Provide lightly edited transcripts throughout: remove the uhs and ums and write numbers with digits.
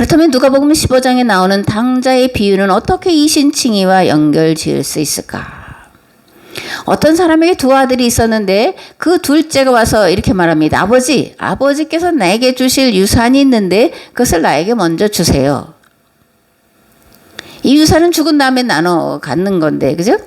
그렇다면 누가복음 15장에 나오는 당자의 비유는 어떻게 이신칭의와 연결 지을 수 있을까? 어떤 사람에게 두 아들이 있었는데 그 둘째가 와서 이렇게 말합니다. 아버지께서 나에게 주실 유산이 있는데 그것을 나에게 먼저 주세요. 이 유산은 죽은 다음에 나눠 갖는 건데, 그죠?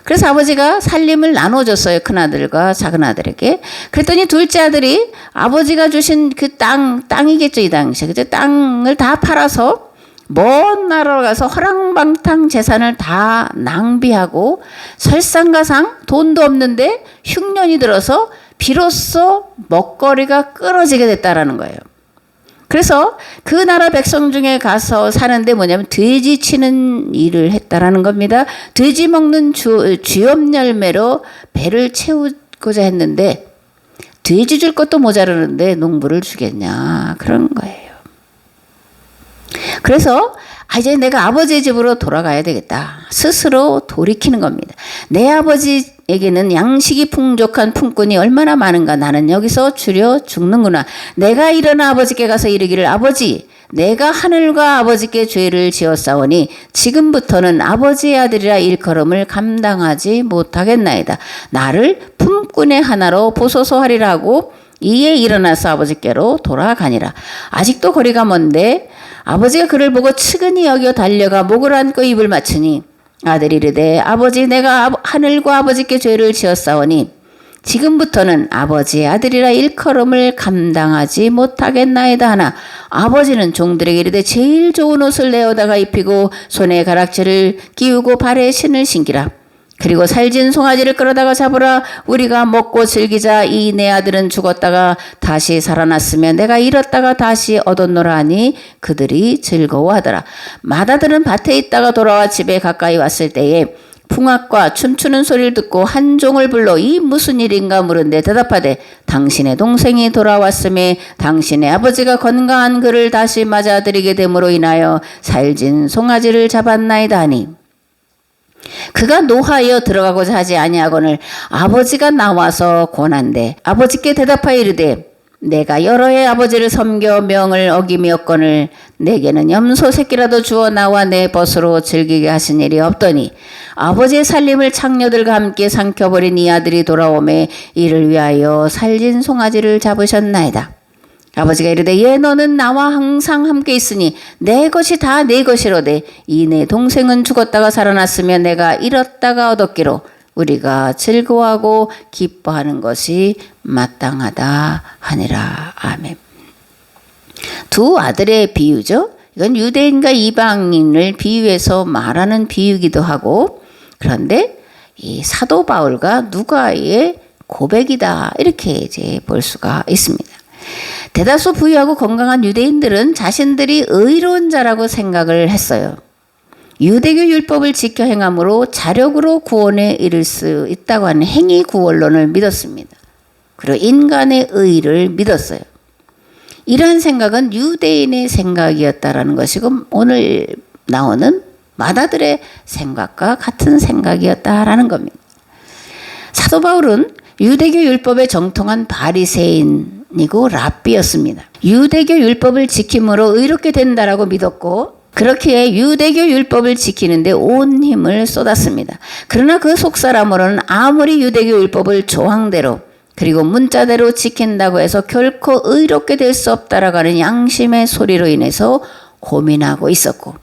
그래서 아버지가 살림을 나눠줬어요. 큰아들과 작은아들에게. 그랬더니 둘째 아들이 아버지가 주신 그 땅이겠죠, 이 당시에. 그죠? 땅을 다 팔아서 먼 나라로 가서 허랑방탕 재산을 다 낭비하고 설상가상 돈도 없는데 흉년이 들어서 비로소 먹거리가 끊어지게 됐다라는 거예요. 그래서 그 나라 백성 중에 가서 사는데 뭐냐면 돼지 치는 일을 했다라는 겁니다. 돼지 먹는 쥐염 열매로 배를 채우고자 했는데 돼지 줄 것도 모자르는데 농부를 주겠냐 그런 거예요. 그래서 이제 내가 아버지의 집으로 돌아가야 되겠다. 스스로 돌이키는 겁니다. 내 아버지에게는 양식이 풍족한 품꾼이 얼마나 많은가. 나는 여기서 줄여 죽는구나. 내가 일어나 아버지께 가서 이르기를 아버지 내가 하늘과 아버지께 죄를 지었사오니 지금부터는 아버지의 아들이라 일컬음을 감당하지 못하겠나이다. 나를 품꾼의 하나로 보소서 하리라 하고 이에 일어나서 아버지께로 돌아가니라. 아직도 거리가 먼데 아버지가 그를 보고 측은히 여겨 달려가 목을 안고 입을 맞추니 아들이 이르되 아버지 내가 하늘과 아버지께 죄를 지었사오니 지금부터는 아버지의 아들이라 일컬음을 감당하지 못하겠나이다 하나 아버지는 종들에게 이르되 제일 좋은 옷을 내어다가 입히고 손에 가락지를 끼우고 발에 신을 신기라. 그리고 살진 송아지를 끌어다가 잡으라. 우리가 먹고 즐기자. 이 내 아들은 죽었다가 다시 살아났으며 내가 잃었다가 다시 얻었노라 하니 그들이 즐거워하더라. 맏아들은 밭에 있다가 돌아와 집에 가까이 왔을 때에 풍악과 춤추는 소리를 듣고 한 종을 불러 이 무슨 일인가 물은데 대답하되 당신의 동생이 돌아왔음에 당신의 아버지가 건강한 그를 다시 맞아들이게 됨으로 인하여 살진 송아지를 잡았나이다 하니 그가 노하여 들어가고자 하지 아니하거늘 아버지가 나와서 권한대 아버지께 대답하여 이르되 내가 여러 해 아버지를 섬겨 명을 어기미었거늘 내게는 염소 새끼라도 주어 나와 내 벗으로 즐기게 하신 일이 없더니 아버지의 살림을 창녀들과 함께 삼켜버린 이 아들이 돌아오매 이를 위하여 살진 송아지를 잡으셨나이다. 아버지가 이르되 예 너는 나와 항상 함께 있으니 내 것이 다 내 것이로되 이 내 동생은 죽었다가 살아났으며 내가 잃었다가 얻었기로 우리가 즐거워하고 기뻐하는 것이 마땅하다 하니라. 아멘. 두 아들의 비유죠. 이건 유대인과 이방인을 비유해서 말하는 비유기도 하고 그런데 이 사도 바울과 누가의 고백이다 이렇게 이제 볼 수가 있습니다. 대다수 부유하고 건강한 유대인들은 자신들이 의로운 자라고 생각을 했어요. 유대교 율법을 지켜 행함으로 자력으로 구원에 이를 수 있다고 하는 행위 구원론을 믿었습니다. 그리고 인간의 의를 믿었어요. 이러한 생각은 유대인의 생각이었다라는 것이고 오늘 나오는 맏아들의 생각과 같은 생각이었다라는 겁니다. 사도 바울은 유대교 율법에 정통한 바리새인이고 랍비였습니다. 유대교 율법을 지킴으로 의롭게 된다라고 믿었고 그렇게 유대교 율법을 지키는데 온 힘을 쏟았습니다. 그러나 그 속사람으로는 아무리 유대교 율법을 조항대로 그리고 문자대로 지킨다고 해서 결코 의롭게 될 수 없다라고 하는 양심의 소리로 인해서 고민하고 있었고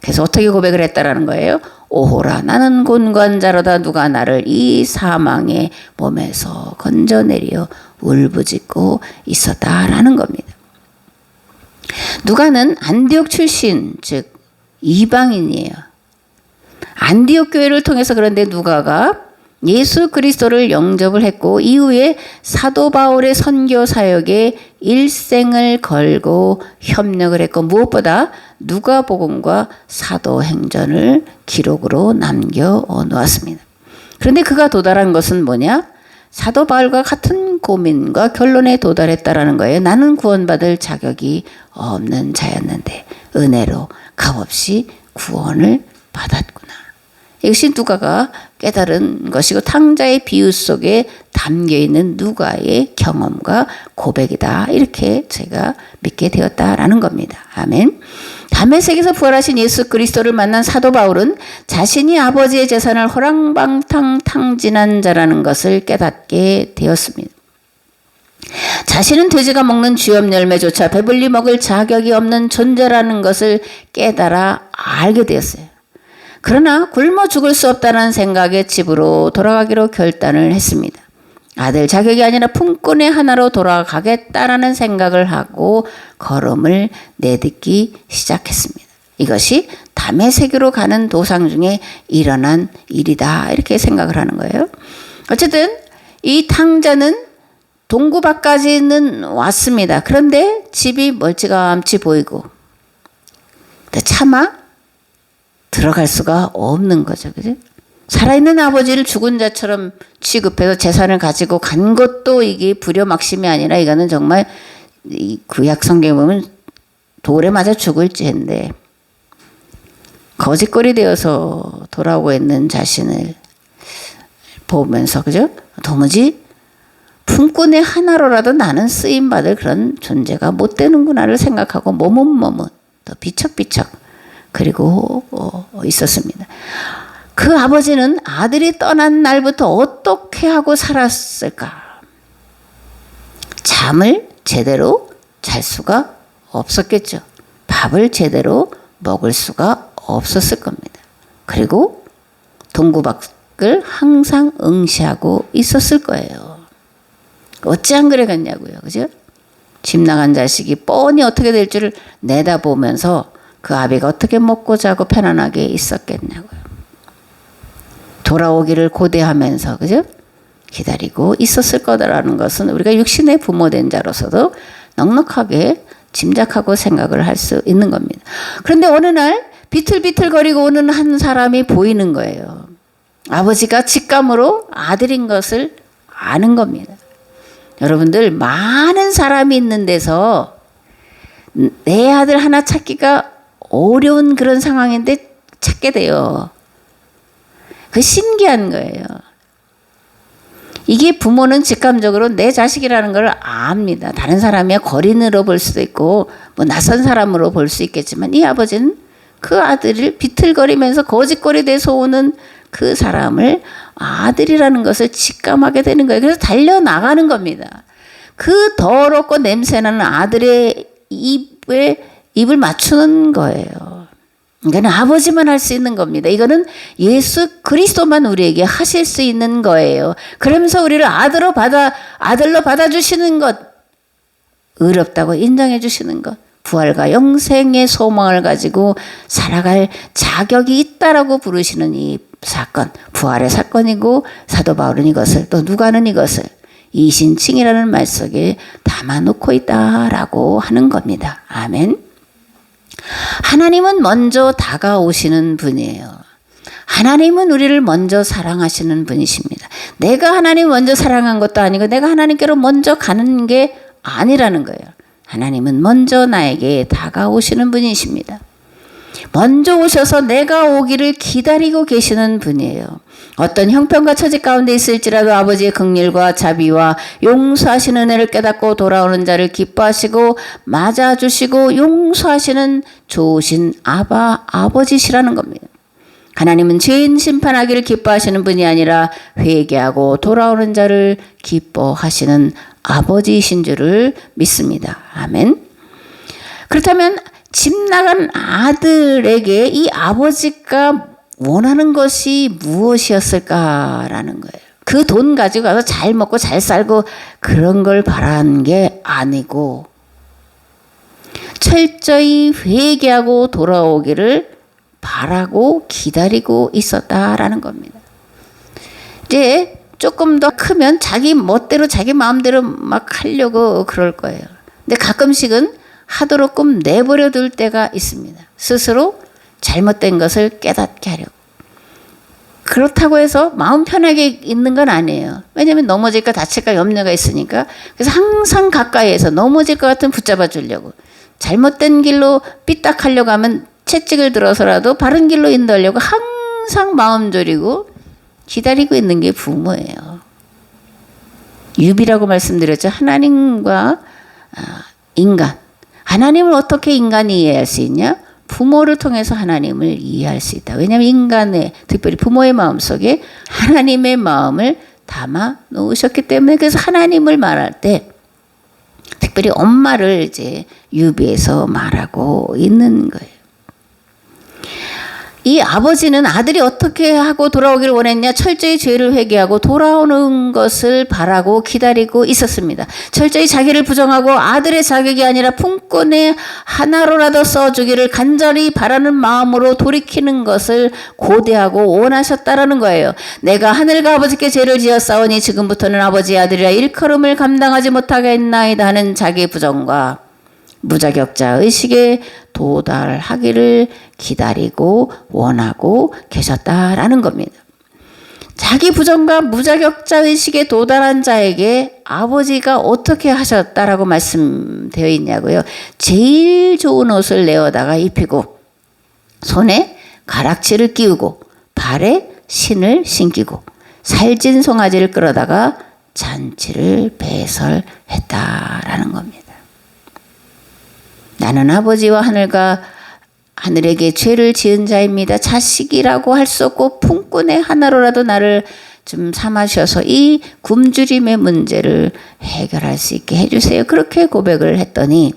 그래서 어떻게 고백을 했다라는 거예요? 오호라 나는 곤관자로다 누가 나를 이 사망의 몸에서 건져내려 울부짖고 있었다라는 겁니다. 누가는 안디옥 출신 즉 이방인이에요. 안디옥 교회를 통해서 그런데 누가가 예수 그리스도를 영접을 했고 이후에 사도 바울의 선교 사역에 일생을 걸고 협력을 했고 무엇보다 누가복음과 사도행전을 기록으로 남겨 놓았습니다. 그런데 그가 도달한 것은 뭐냐? 사도 바울과 같은 고민과 결론에 도달했다라는 거예요. 나는 구원받을 자격이 없는 자였는데 은혜로 값없이 구원을 받았구나. 이것이 누가가 깨달은 것이고 탕자의 비유 속에 담겨있는 누가의 경험과 고백이다. 이렇게 제가 믿게 되었다라는 겁니다. 아멘. 다메섹에서 부활하신 예수 그리스도를 만난 사도 바울은 자신이 아버지의 재산을 호랑방탕 탕진한 자라는 것을 깨닫게 되었습니다. 자신은 돼지가 먹는 쥐염 열매조차 배불리 먹을 자격이 없는 존재라는 것을 깨달아 알게 되었어요. 그러나 굶어 죽을 수 없다는 생각에 집으로 돌아가기로 결단을 했습니다. 아들 자격이 아니라 품꾼의 하나로 돌아가겠다라는 생각을 하고 걸음을 내딛기 시작했습니다. 이것이 다메섹으로 가는 도상 중에 일어난 일이다. 이렇게 생각을 하는 거예요. 어쨌든 이 탕자는 동구밖까지는 왔습니다. 그런데 집이 멀찌감치 보이고 차마 들어갈 수가 없는 거죠. 그죠? 살아있는 아버지를 죽은 자처럼 취급해서 재산을 가지고 간 것도 이게 불효막심이 아니라 이거는 정말 이 구약 성경에 보면 돌에 맞아 죽을 죄인데 거짓골이 되어서 돌아오고 있는 자신을 보면서 그죠? 도무지 품꾼의 하나로라도 나는 쓰임받을 그런 존재가 못 되는구나를 생각하고 머뭇머뭇 또 비척비척 그리고 있었습니다. 그 아버지는 아들이 떠난 날부터 어떻게 하고 살았을까? 잠을 제대로 잘 수가 없었겠죠. 밥을 제대로 먹을 수가 없었을 겁니다. 그리고 동구박을 항상 응시하고 있었을 거예요. 어찌 안 그래갔냐고요. 그죠? 집 나간 자식이 뻔히 어떻게 될 줄을 내다보면서 그 아비가 어떻게 먹고 자고 편안하게 있었겠냐고요. 돌아오기를 고대하면서 그죠? 기다리고 있었을 거다라는 것은 우리가 육신의 부모된 자로서도 넉넉하게 짐작하고 생각을 할 수 있는 겁니다. 그런데 어느 날 비틀비틀거리고 오는 한 사람이 보이는 거예요. 아버지가 직감으로 아들인 것을 아는 겁니다. 여러분들 많은 사람이 있는 데서 내 아들 하나 찾기가 어려운 그런 상황인데 찾게 돼요. 그 신기한 거예요. 이게 부모는 직감적으로 내 자식이라는 걸 압니다. 다른 사람이야 거린으로 볼 수도 있고 뭐 낯선 사람으로 볼 수 있겠지만 이 아버지는 그 아들을 비틀거리면서 거짓골이 돼서 오는 그 사람을 아들이라는 것을 직감하게 되는 거예요. 그래서 달려나가는 겁니다. 그 더럽고 냄새나는 아들의 입을 맞추는 거예요. 그러니까 아버지만 할 수 있는 겁니다. 이거는 예수 그리스도만 우리에게 하실 수 있는 거예요. 그러면서 우리를 아들로 받아주시는 것, 의롭다고 인정해 주시는 것, 부활과 영생의 소망을 가지고 살아갈 자격이 있다라고 부르시는 이 사건, 부활의 사건이고 사도 바울은 이것을 또 누가는 이것을 이신칭이라는 말 속에 담아놓고 있다라고 하는 겁니다. 아멘. 하나님은 먼저 다가오시는 분이에요. 하나님은 우리를 먼저 사랑하시는 분이십니다. 내가 하나님 먼저 사랑한 것도 아니고 내가 하나님께로 먼저 가는 게 아니라는 거예요. 하나님은 먼저 나에게 다가오시는 분이십니다. 먼저 오셔서 내가 오기를 기다리고 계시는 분이에요. 어떤 형편과 처지 가운데 있을지라도 아버지의 긍휼과 자비와 용서하시는 은혜를 깨닫고 돌아오는 자를 기뻐하시고 맞아주시고 용서하시는 좋으신 아버지시라는 겁니다. 하나님은 죄인 심판하기를 기뻐하시는 분이 아니라 회개하고 돌아오는 자를 기뻐하시는 아버지이신 줄을 믿습니다. 아멘. 그렇다면 집 나간 아들에게 이 아버지가 원하는 것이 무엇이었을까라는 거예요. 그 돈 가지고 가서 잘 먹고 잘 살고 그런 걸 바라는 게 아니고 철저히 회개하고 돌아오기를 바라고 기다리고 있었다라는 겁니다. 이제 조금 더 크면 자기 멋대로 자기 마음대로 막 하려고 그럴 거예요. 근데 가끔씩은 하도록 꿈 내버려 둘 때가 있습니다. 스스로 잘못된 것을 깨닫게 하려고. 그렇다고 해서 마음 편하게 있는 건 아니에요. 왜냐하면 넘어질까 다칠까 염려가 있으니까. 그래서 항상 가까이에서 넘어질 것 같으면 붙잡아 주려고. 잘못된 길로 삐딱하려고 하면 채찍을 들어서라도 바른 길로 인도하려고 항상 마음 졸이고 기다리고 있는 게 부모예요. 유비라고 말씀드렸죠. 하나님과 인간. 하나님을 어떻게 인간이 이해할 수 있냐? 부모를 통해서 하나님을 이해할 수 있다. 왜냐하면 인간의, 특별히 부모의 마음속에 하나님의 마음을 담아 놓으셨기 때문에, 그래서 하나님을 말할 때 특별히 엄마를 이제 유비해서 말하고 있는 거예요. 이 아버지는 아들이 어떻게 하고 돌아오기를 원했냐? 철저히 죄를 회개하고 돌아오는 것을 바라고 기다리고 있었습니다. 철저히 자기를 부정하고 아들의 자격이 아니라 품꾼의 하나로라도 써주기를 간절히 바라는 마음으로 돌이키는 것을 고대하고 원하셨다라는 거예요. 내가 하늘과 아버지께 죄를 지었사오니 지금부터는 아버지의 아들이라 일컬음을 감당하지 못하겠나이다 하는 자기 부정과 무자격자 의식에 도달하기를 기다리고 원하고 계셨다라는 겁니다. 자기 부정과 무자격자 의식에 도달한 자에게 아버지가 어떻게 하셨다라고 말씀되어 있냐고요. 제일 좋은 옷을 내어다가 입히고 손에 가락지를 끼우고 발에 신을 신기고 살찐 송아지를 끌어다가 잔치를 배설했다라는 겁니다. 나는 아버지와 하늘에게 죄를 지은 자입니다. 자식이라고 할 수 없고 품꾼의 하나로라도 나를 좀 삼아주셔서 이 굶주림의 문제를 해결할 수 있게 해주세요. 그렇게 고백을 했더니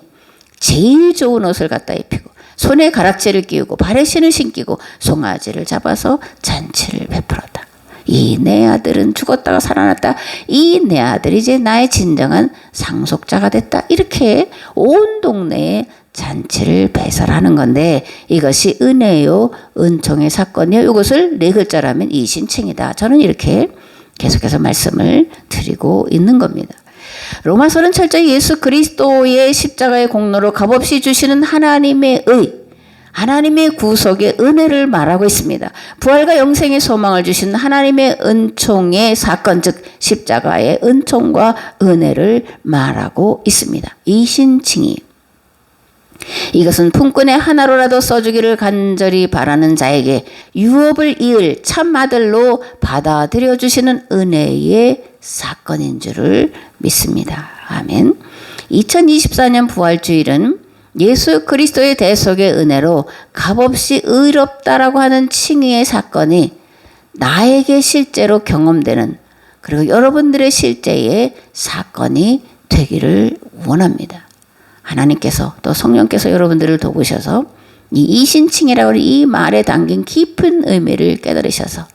제일 좋은 옷을 갖다 입히고 손에 가락지를 끼우고 발에 신을 신기고 송아지를 잡아서 잔치를 베풀었다. 이 내 아들은 죽었다가 살아났다. 이 내 아들이 이제 나의 진정한 상속자가 됐다. 이렇게 온 동네에 잔치를 배설하는 건데 이것이 은혜요 은총의 사건이요. 이것을 네 글자라면 이신칭이다. 저는 이렇게 계속해서 말씀을 드리고 있는 겁니다. 로마서는 철저히 예수 그리스도의 십자가의 공로로 값없이 주시는 하나님의 하나님의 구속의 은혜를 말하고 있습니다. 부활과 영생의 소망을 주신 하나님의 은총의 사건, 즉 십자가의 은총과 은혜를 말하고 있습니다. 이신칭이. 이것은 품꾼의 하나로라도 써주기를 간절히 바라는 자에게 유업을 이을 참 아들로 받아들여 주시는 은혜의 사건인 줄을 믿습니다. 아멘. 2024년 부활주일은 예수 그리스도의 대속의 은혜로 값없이 의롭다라고 하는 칭의의 사건이 나에게 실제로 경험되는, 그리고 여러분들의 실제의 사건이 되기를 원합니다. 하나님께서 또 성령께서 여러분들을 도우셔서 이 이신칭이라고 하는 이 말에 담긴 깊은 의미를 깨달으셔서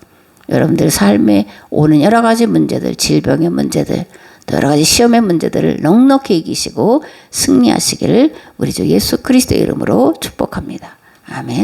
여러분들 삶에 오는 여러 가지 문제들, 질병의 문제들, 또 여러 가지 시험의 문제들을 넉넉히 이기시고 승리하시기를 우리 주 예수 그리스도의 이름으로 축복합니다. 아멘.